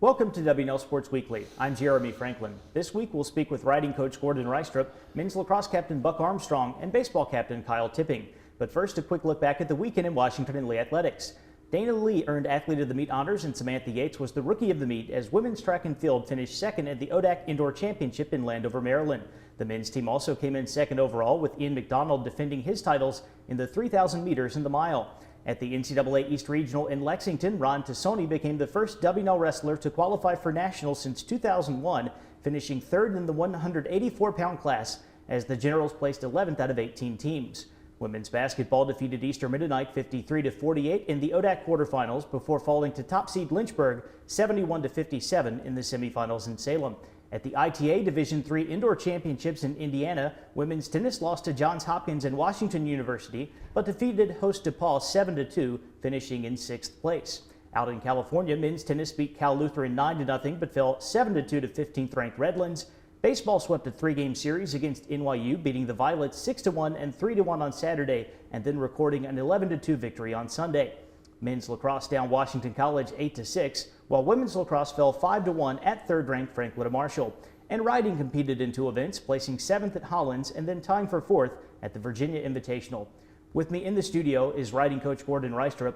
Welcome to WNL Sports Weekly. I'm Jeremy Franklin. This week we'll speak with riding coach Gordon Reistrup, men's lacrosse captain Buck Armstrong, and baseball captain Kyle Tipping. But first, a quick look back at the weekend in Washington and Lee athletics. Dana Lee earned Athlete of the Meet honors, and Samantha Yates was the Rookie of the Meet as women's track and field finished second at the ODAC Indoor Championship in Landover, Maryland. The men's team also came in second overall, with Ian McDonald defending his titles in the 3,000 meters and the mile. At the NCAA East Regional in Lexington, Ron Tassoni became the first WNL wrestler to qualify for nationals since 2001, finishing third in the 184-pound class as the Generals placed 11th out of 18 teams. Women's basketball defeated Eastern Mennonite 53-48 in the ODAC quarterfinals before falling to top seed Lynchburg 71-57 in the semifinals in Salem. At the ITA Division III Indoor Championships in Indiana, women's tennis lost to Johns Hopkins and Washington University, but defeated host DePaul 7-2, finishing in 6th place. Out in California, men's tennis beat Cal Lutheran 9-0, but fell 7-2 to 15th-ranked Redlands. Baseball swept a 3-game series against NYU, beating the Violets 6-1 and 3-1 on Saturday, and then recording an 11-2 victory on Sunday. Men's lacrosse down Washington College 8-6, while women's lacrosse fell 5-1 at third-ranked Franklin Marshall. And riding competed in 2 events, placing 7th at Hollins and then tying for 4th at the Virginia Invitational. With me in the studio is riding coach Gordon Reistrup.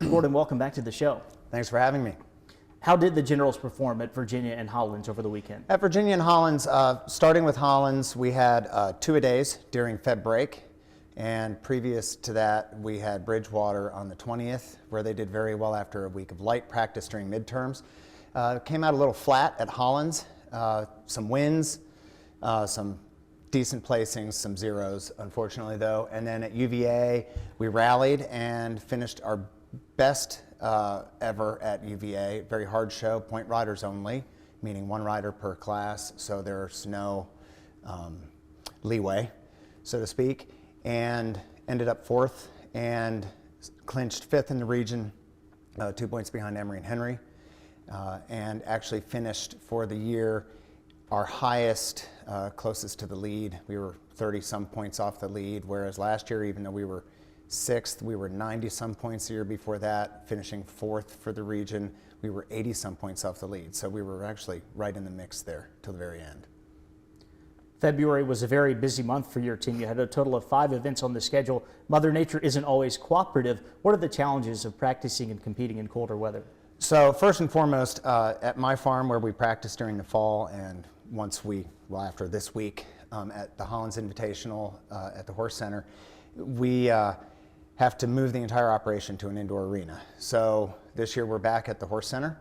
Gordon, welcome back to the show. Thanks for having me. How did the Generals perform at Virginia and Hollins over the weekend? At Virginia and Hollins, starting with Hollins, we had 2-a-days during Fed break. And previous to that, we had Bridgewater on the 20th, where they did very well after a week of light practice during midterms. Came out a little flat at Hollins, some wins, some decent placings, some zeros, unfortunately, though. And then at UVA, we rallied and finished our best ever at UVA. Very hard show, point riders only, meaning 1 rider per class, so there's no leeway, so to speak. And ended up 4th and clinched 5th in the region, 2 points behind Emory and Henry, and actually finished for the year our highest, closest to the lead. We were 30-some points off the lead, whereas last year, even though we were 6th, we were 90-some points the year before that, finishing 4th for the region. We were 80-some points off the lead, so we were actually right in the mix there till the very end. February was a very busy month for your team. You had a total of 5 events on the schedule. Mother Nature isn't always cooperative. What are the challenges of practicing and competing in colder weather? So first and foremost, at my farm where we practice during the fall, and after this week at the Hollins Invitational at the Horse Center, we have to move the entire operation to an indoor arena. So this year we're back at the Horse Center,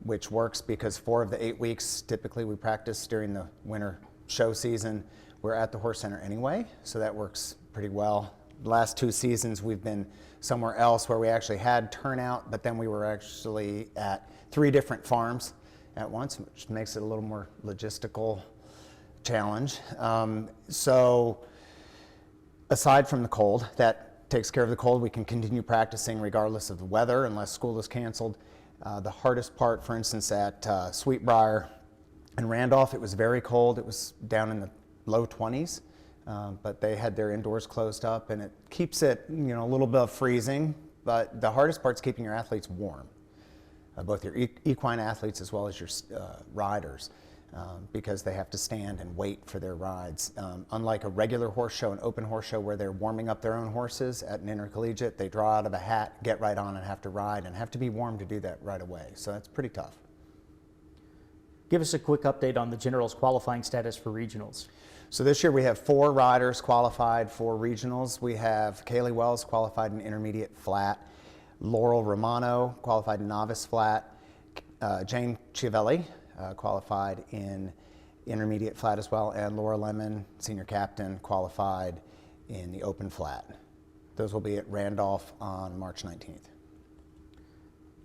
which works because 4 of the 8 weeks typically we practice during the winter show season, we're at the Horse Center anyway, so that works pretty well. The last 2 seasons we've been somewhere else where we actually had turnout, but then we were actually at 3 different farms at once, which makes it a little more logistical challenge. So aside from the cold, that takes care of the cold. We can continue practicing regardless of the weather unless school is canceled. The hardest part, for instance, at Sweetbriar and Randolph, it was very cold. It was down in the low 20s, but they had their indoors closed up, and it keeps it, a little bit of freezing. But the hardest part is keeping your athletes warm, both your equine athletes as well as your riders, because they have to stand and wait for their rides. Unlike a regular horse show, an open horse show where they're warming up their own horses at an intercollegiate, they draw out of a hat, get right on, and have to ride, and have to be warm to do that right away. So that's pretty tough. Give us a quick update on the Generals' qualifying status for regionals. So this year we have 4 riders qualified for regionals. We have Kaylee Wells qualified in intermediate flat, Laurel Romano qualified in novice flat, Jane Chiavelli qualified in intermediate flat as well, and Laura Lemon, senior captain, qualified in the open flat. Those will be at Randolph on March 19th.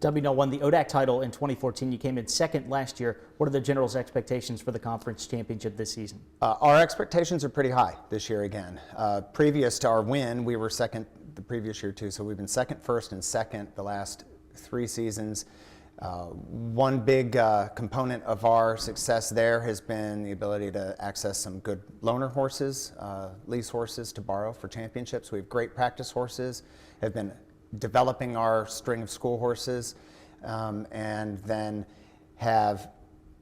WNL won the ODAC title in 2014. You came in 2nd last year. What are the Generals' expectations for the conference championship this season? Our expectations are pretty high this year again. Previous to our win, we were 2nd the previous year too, so we've been 2nd, 1st, and 2nd the last 3 seasons. One big component of our success there has been the ability to access some good loaner horses, lease horses to borrow for championships. We have great practice horses, have been developing our string of school horses, and then have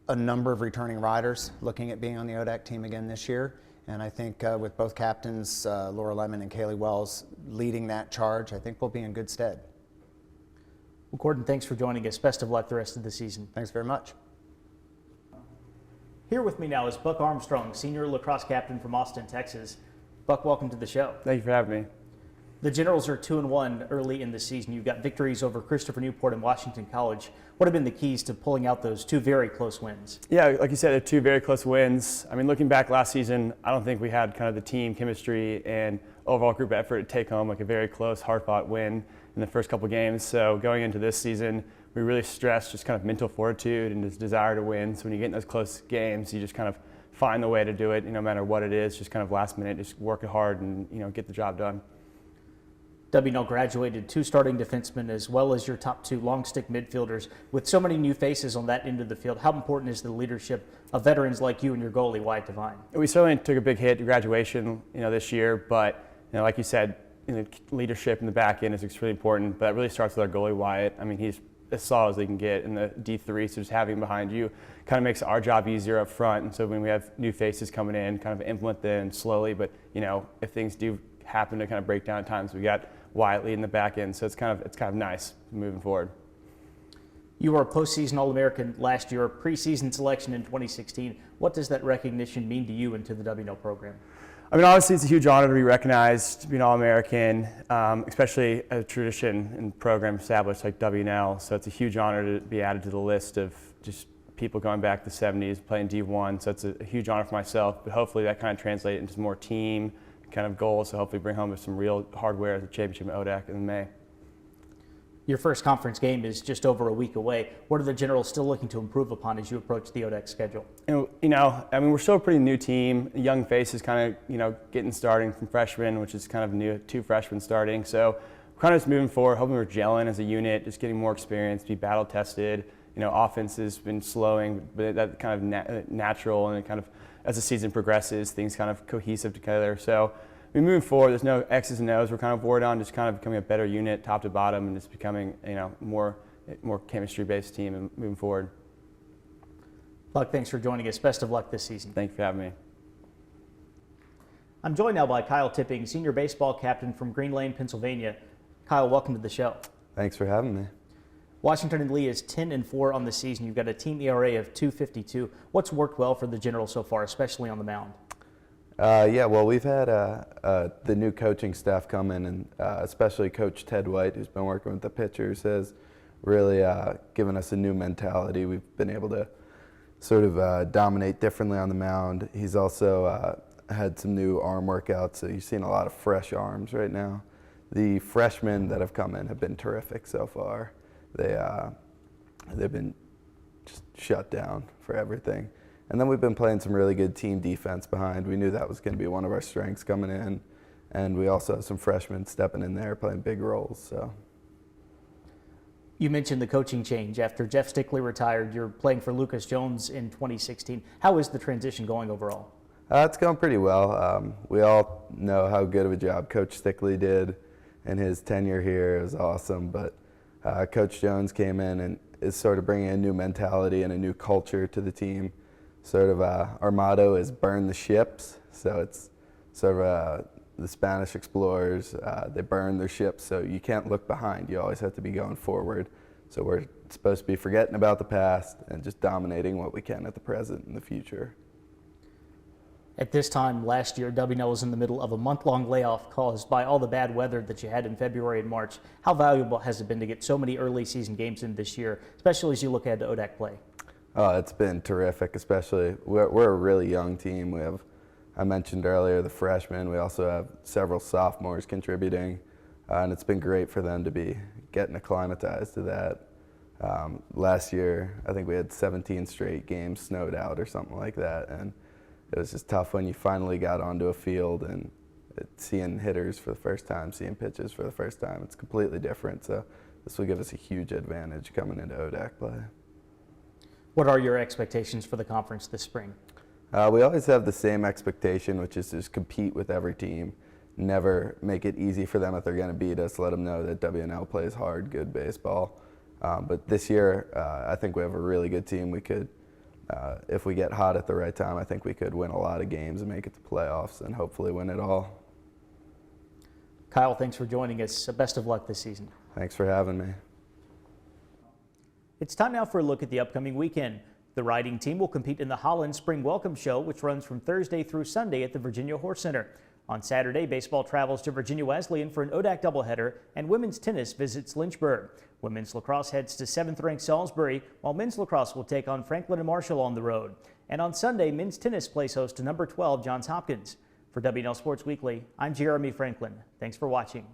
a number of returning riders looking at being on the ODAC team again this year. And I think with both captains, Laura Lemon and Kaylee Wells, leading that charge, I think we'll be in good stead. Well, Gordon, thanks for joining us. Best of luck the rest of the season. Thanks very much. Here with me now is Buck Armstrong, senior lacrosse captain from Austin, Texas. Buck, welcome to the show. Thank you for having me. The Generals are 2-1 early in the season. You've got victories over Christopher Newport and Washington College. What have been the keys to pulling out those two very close wins? Yeah, like you said, they're two very close wins. I mean, looking back last season, I don't think we had kind of the team chemistry and overall group effort to take home like a very close, hard-fought win in the first couple games. So going into this season, we really stressed just kind of mental fortitude and this desire to win. So when you get in those close games, you just kind of find the way to do it, no matter what it is, just kind of last minute, just work it hard and, get the job done. WNL graduated 2 starting defensemen as well as your top 2 long stick midfielders. With so many new faces on that end of the field, how important is the leadership of veterans like you and your goalie, Wyatt Devine? We certainly took a big hit at graduation, this year, but like you said, leadership in the back end is extremely important, but that really starts with our goalie, Wyatt. I mean, he's as solid as he can get in the D3, so just having him behind you kind of makes our job easier up front. And so when we have new faces coming in, kind of implement them slowly, but if things do happen to kind of break down at times, we got Wyatt leading the back end, so it's kind of nice moving forward. You were a postseason All-American last year, a preseason selection in 2016. What does that recognition mean to you and to the WNL program? I mean, obviously it's a huge honor to be recognized, to be an All-American, especially a tradition and program established like WNL. So it's a huge honor to be added to the list of just people going back to the 70s, playing D1. So it's a huge honor for myself, but hopefully that kind of translates into more team kind of goals, so hopefully bring home some real hardware as a championship at ODAC in May. Your first conference game is just over a week away. What are the Generals still looking to improve upon as you approach the ODAC schedule? I mean, we're still a pretty new team. Young faces kind of, getting starting from freshmen, which is kind of new, 2 freshmen starting. So we're kind of just moving forward, hoping we're gelling as a unit, just getting more experience, be battle tested. Offense has been slowing, but that's kind of natural, and it kind of, as the season progresses, things kind of cohesive together. So moving forward, there's no X's and O's. We're kind of worried on just kind of becoming a better unit, top to bottom, and just becoming, more chemistry-based team and moving forward. Buck, thanks for joining us. Best of luck this season. Thank you for having me. I'm joined now by Kyle Tipping, senior baseball captain from Green Lane, Pennsylvania. Kyle, welcome to the show. Thanks for having me. Washington and Lee is 10-4 on the season. You've got a team ERA of 2.52. What's worked well for the Generals so far, especially on the mound? Yeah, well, we've had the new coaching staff come in, and especially Coach Ted White, who's been working with the pitchers, has really given us a new mentality. We've been able to sort of dominate differently on the mound. He's also had some new arm workouts, so you've seen a lot of fresh arms right now. The freshmen that have come in have been terrific so far. They've been just shut down for everything. And then we've been playing some really good team defense behind. We knew that was going to be one of our strengths coming in. And we also have some freshmen stepping in there playing big roles. So. You mentioned the coaching change. After Jeff Stickley retired, you're playing for Lucas Jones in 2016. How is the transition going overall? It's going pretty well. We all know how good of a job Coach Stickley did in his tenure here. It was awesome. But Coach Jones came in and is sort of bringing a new mentality and a new culture to the team. Sort of our motto is burn the ships. So it's sort of the Spanish explorers, they burn their ships, so you can't look behind. You always have to be going forward. So we're supposed to be forgetting about the past and just dominating what we can at the present and the future. At this time last year, WNL was in the middle of a month-long layoff caused by all the bad weather that you had in February and March. How valuable has it been to get so many early season games in this year, especially as you look ahead to ODAC play? Oh, it's been terrific, especially we're a really young team. We have, I mentioned earlier, the freshmen. We also have several sophomores contributing, and it's been great for them to be getting acclimatized to that. Last year, I think we had 17 straight games snowed out or something like that, and it was just tough when you finally got onto a field and seeing hitters for the first time, seeing pitches for the first time. It's completely different, so this will give us a huge advantage coming into ODAC play. What are your expectations for the conference this spring? We always have the same expectation, which is to just compete with every team. Never make it easy for them if they're going to beat us. Let them know that WNL plays hard, good baseball. But this year, I think we have a really good team. We could, if we get hot at the right time, I think we could win a lot of games and make it to playoffs and hopefully win it all. Kyle, thanks for joining us. Best of luck this season. Thanks for having me. It's time now for a look at the upcoming weekend. The riding team will compete in the Holland Spring Welcome Show, which runs from Thursday through Sunday at the Virginia Horse Center. On Saturday, baseball travels to Virginia Wesleyan for an ODAC doubleheader, and women's tennis visits Lynchburg. Women's lacrosse heads to 7th-ranked Salisbury, while men's lacrosse will take on Franklin and Marshall on the road. And on Sunday, men's tennis plays host to number 12 Johns Hopkins. For WNL Sports Weekly, I'm Jeremy Franklin. Thanks for watching.